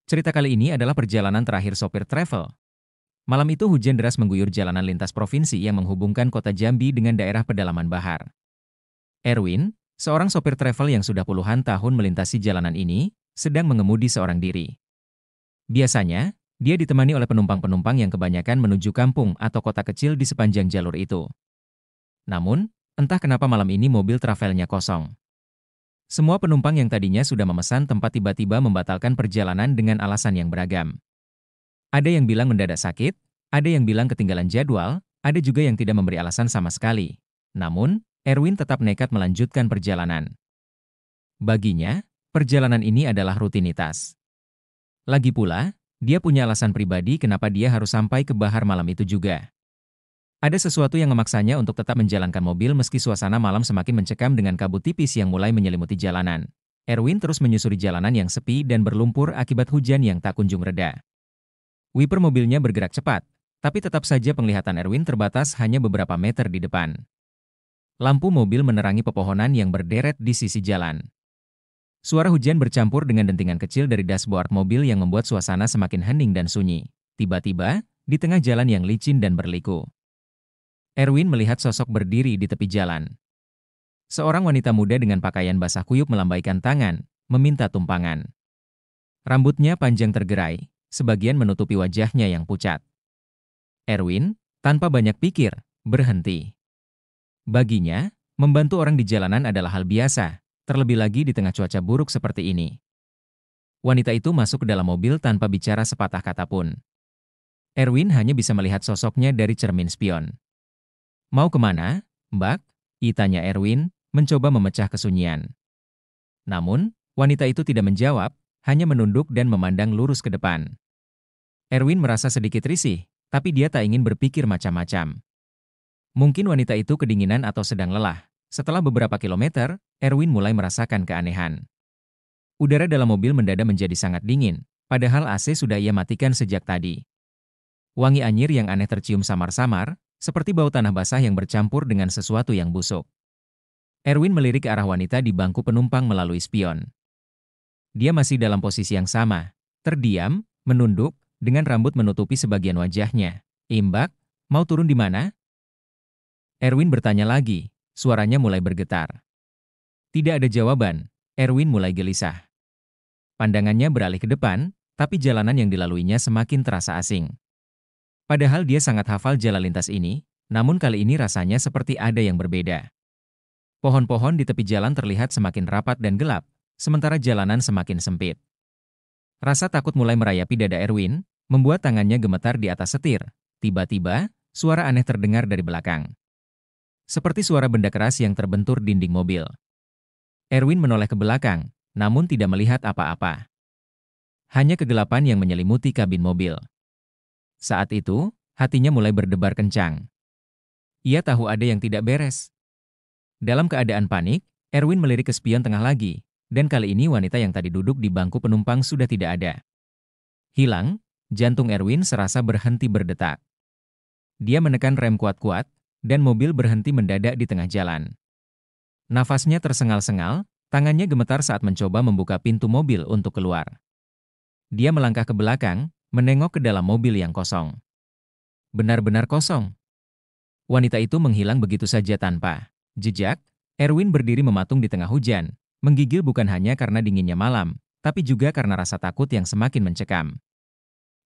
Cerita kali ini adalah perjalanan terakhir sopir travel. Malam itu hujan deras mengguyur jalanan lintas provinsi yang menghubungkan kota Jambi dengan daerah pedalaman Bahar. Erwin, seorang sopir travel yang sudah puluhan tahun melintasi jalanan ini, sedang mengemudi seorang diri. Biasanya, dia ditemani oleh penumpang-penumpang yang kebanyakan menuju kampung atau kota kecil di sepanjang jalur itu. Namun, entah kenapa malam ini mobil travelnya kosong. Semua penumpang yang tadinya sudah memesan tempat tiba-tiba membatalkan perjalanan dengan alasan yang beragam. Ada yang bilang mendadak sakit, ada yang bilang ketinggalan jadwal, ada juga yang tidak memberi alasan sama sekali. Namun, Erwin tetap nekat melanjutkan perjalanan. Baginya, perjalanan ini adalah rutinitas. Lagi pula, dia punya alasan pribadi kenapa dia harus sampai ke Bahar malam itu juga. Ada sesuatu yang memaksanya untuk tetap menjalankan mobil meski suasana malam semakin mencekam dengan kabut tipis yang mulai menyelimuti jalanan. Erwin terus menyusuri jalanan yang sepi dan berlumpur akibat hujan yang tak kunjung reda. Wiper mobilnya bergerak cepat, tapi tetap saja penglihatan Erwin terbatas hanya beberapa meter di depan. Lampu mobil menerangi pepohonan yang berderet di sisi jalan. Suara hujan bercampur dengan dentingan kecil dari dashboard mobil yang membuat suasana semakin hening dan sunyi. Tiba-tiba, di tengah jalan yang licin dan berliku, Erwin melihat sosok berdiri di tepi jalan. Seorang wanita muda dengan pakaian basah kuyup melambaikan tangan, meminta tumpangan. Rambutnya panjang tergerai, sebagian menutupi wajahnya yang pucat. Erwin, tanpa banyak pikir, berhenti. Baginya, membantu orang di jalanan adalah hal biasa, terlebih lagi di tengah cuaca buruk seperti ini. Wanita itu masuk ke dalam mobil tanpa bicara sepatah kata pun. Erwin hanya bisa melihat sosoknya dari cermin spion. "Mau kemana, Mbak?" tanya Erwin, mencoba memecah kesunyian. Namun, wanita itu tidak menjawab, hanya menunduk dan memandang lurus ke depan. Erwin merasa sedikit risih, tapi dia tak ingin berpikir macam-macam. Mungkin wanita itu kedinginan atau sedang lelah. Setelah beberapa kilometer, Erwin mulai merasakan keanehan. Udara dalam mobil mendadak menjadi sangat dingin, padahal AC sudah ia matikan sejak tadi. Wangi anyir yang aneh tercium samar-samar, seperti bau tanah basah yang bercampur dengan sesuatu yang busuk. Erwin melirik ke arah wanita di bangku penumpang melalui spion. Dia masih dalam posisi yang sama, terdiam, menunduk, dengan rambut menutupi sebagian wajahnya. "Mbak, mau turun di mana?" Erwin bertanya lagi, suaranya mulai bergetar. Tidak ada jawaban, Erwin mulai gelisah. Pandangannya beralih ke depan, tapi jalanan yang dilaluinya semakin terasa asing. Padahal dia sangat hafal jalan lintas ini, namun kali ini rasanya seperti ada yang berbeda. Pohon-pohon di tepi jalan terlihat semakin rapat dan gelap, sementara jalanan semakin sempit. Rasa takut mulai merayapi dada Erwin, membuat tangannya gemetar di atas setir. Tiba-tiba, suara aneh terdengar dari belakang. Seperti suara benda keras yang terbentur dinding mobil. Erwin menoleh ke belakang, namun tidak melihat apa-apa. Hanya kegelapan yang menyelimuti kabin mobil. Saat itu, hatinya mulai berdebar kencang. Ia tahu ada yang tidak beres. Dalam keadaan panik, Erwin melirik ke spion tengah lagi, dan kali ini wanita yang tadi duduk di bangku penumpang sudah tidak ada. Hilang, jantung Erwin serasa berhenti berdetak. Dia menekan rem kuat-kuat, dan mobil berhenti mendadak di tengah jalan. Nafasnya tersengal-sengal, tangannya gemetar saat mencoba membuka pintu mobil untuk keluar. Dia melangkah ke belakang, menengok ke dalam mobil yang kosong. Benar-benar kosong. Wanita itu menghilang begitu saja tanpa jejak. Erwin berdiri mematung di tengah hujan, menggigil bukan hanya karena dinginnya malam, tapi juga karena rasa takut yang semakin mencekam.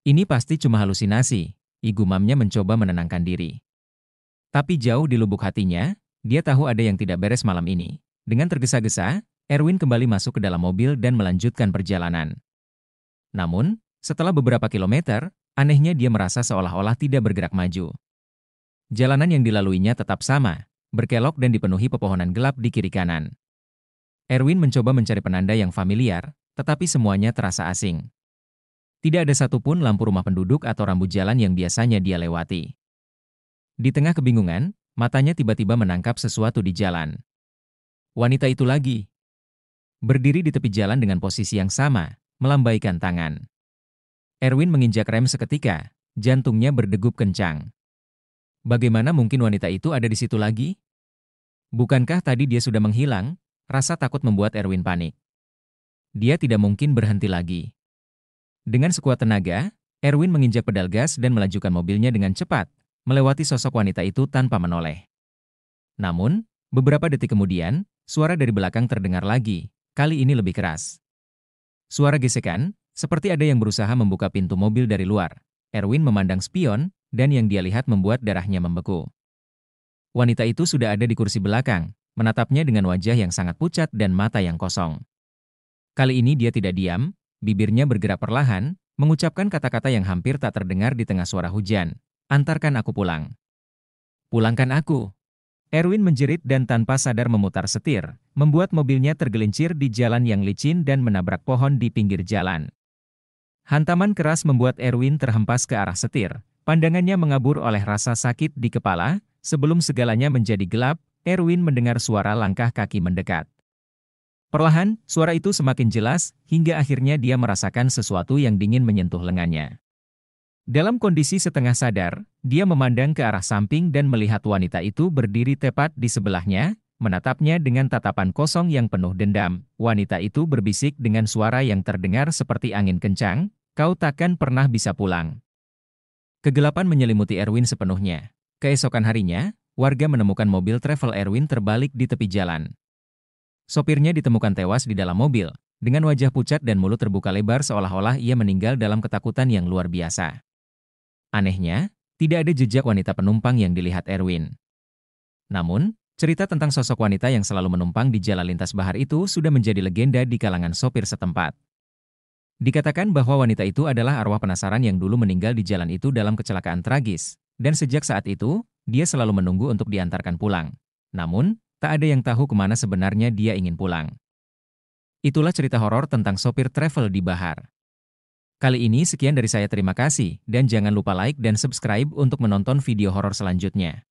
Ini pasti cuma halusinasi, igumamnya mencoba menenangkan diri. Tapi jauh di lubuk hatinya, dia tahu ada yang tidak beres malam ini. Dengan tergesa-gesa, Erwin kembali masuk ke dalam mobil dan melanjutkan perjalanan. Namun, setelah beberapa kilometer, anehnya dia merasa seolah-olah tidak bergerak maju. Jalanan yang dilaluinya tetap sama, berkelok dan dipenuhi pepohonan gelap di kiri kanan. Erwin mencoba mencari penanda yang familiar, tetapi semuanya terasa asing. Tidak ada satupun lampu rumah penduduk atau rambu jalan yang biasanya dia lewati. Di tengah kebingungan, matanya tiba-tiba menangkap sesuatu di jalan. Wanita itu lagi. Berdiri di tepi jalan dengan posisi yang sama, melambaikan tangan. Erwin menginjak rem seketika, jantungnya berdegup kencang. Bagaimana mungkin wanita itu ada di situ lagi? Bukankah tadi dia sudah menghilang? Rasa takut membuat Erwin panik. Dia tidak mungkin berhenti lagi. Dengan sekuat tenaga, Erwin menginjak pedal gas dan melajukan mobilnya dengan cepat, melewati sosok wanita itu tanpa menoleh. Namun, beberapa detik kemudian, suara dari belakang terdengar lagi, kali ini lebih keras. Suara gesekan, seperti ada yang berusaha membuka pintu mobil dari luar. Erwin memandang spion, dan yang dia lihat membuat darahnya membeku. Wanita itu sudah ada di kursi belakang, menatapnya dengan wajah yang sangat pucat dan mata yang kosong. Kali ini dia tidak diam, bibirnya bergerak perlahan, mengucapkan kata-kata yang hampir tak terdengar di tengah suara hujan. Antarkan aku pulang. Pulangkan aku. Erwin menjerit dan tanpa sadar memutar setir, membuat mobilnya tergelincir di jalan yang licin dan menabrak pohon di pinggir jalan. Hantaman keras membuat Erwin terhempas ke arah setir. Pandangannya mengabur oleh rasa sakit di kepala. Sebelum segalanya menjadi gelap, Erwin mendengar suara langkah kaki mendekat. Perlahan, suara itu semakin jelas, hingga akhirnya dia merasakan sesuatu yang dingin menyentuh lengannya. Dalam kondisi setengah sadar, dia memandang ke arah samping dan melihat wanita itu berdiri tepat di sebelahnya, menatapnya dengan tatapan kosong yang penuh dendam. Wanita itu berbisik dengan suara yang terdengar seperti angin kencang, "Kau takkan pernah bisa pulang." Kegelapan menyelimuti Erwin sepenuhnya. Keesokan harinya, warga menemukan mobil travel Erwin terbalik di tepi jalan. Sopirnya ditemukan tewas di dalam mobil, dengan wajah pucat dan mulut terbuka lebar seolah-olah ia meninggal dalam ketakutan yang luar biasa. Anehnya, tidak ada jejak wanita penumpang yang dilihat Erwin. Namun, cerita tentang sosok wanita yang selalu menumpang di jalan lintas bahar itu sudah menjadi legenda di kalangan sopir setempat. Dikatakan bahwa wanita itu adalah arwah penasaran yang dulu meninggal di jalan itu dalam kecelakaan tragis, dan sejak saat itu, dia selalu menunggu untuk diantarkan pulang. Namun, tak ada yang tahu kemana sebenarnya dia ingin pulang. Itulah cerita horor tentang sopir travel di bahar. Kali ini sekian dari saya, terima kasih, dan jangan lupa like dan subscribe untuk menonton video horor selanjutnya.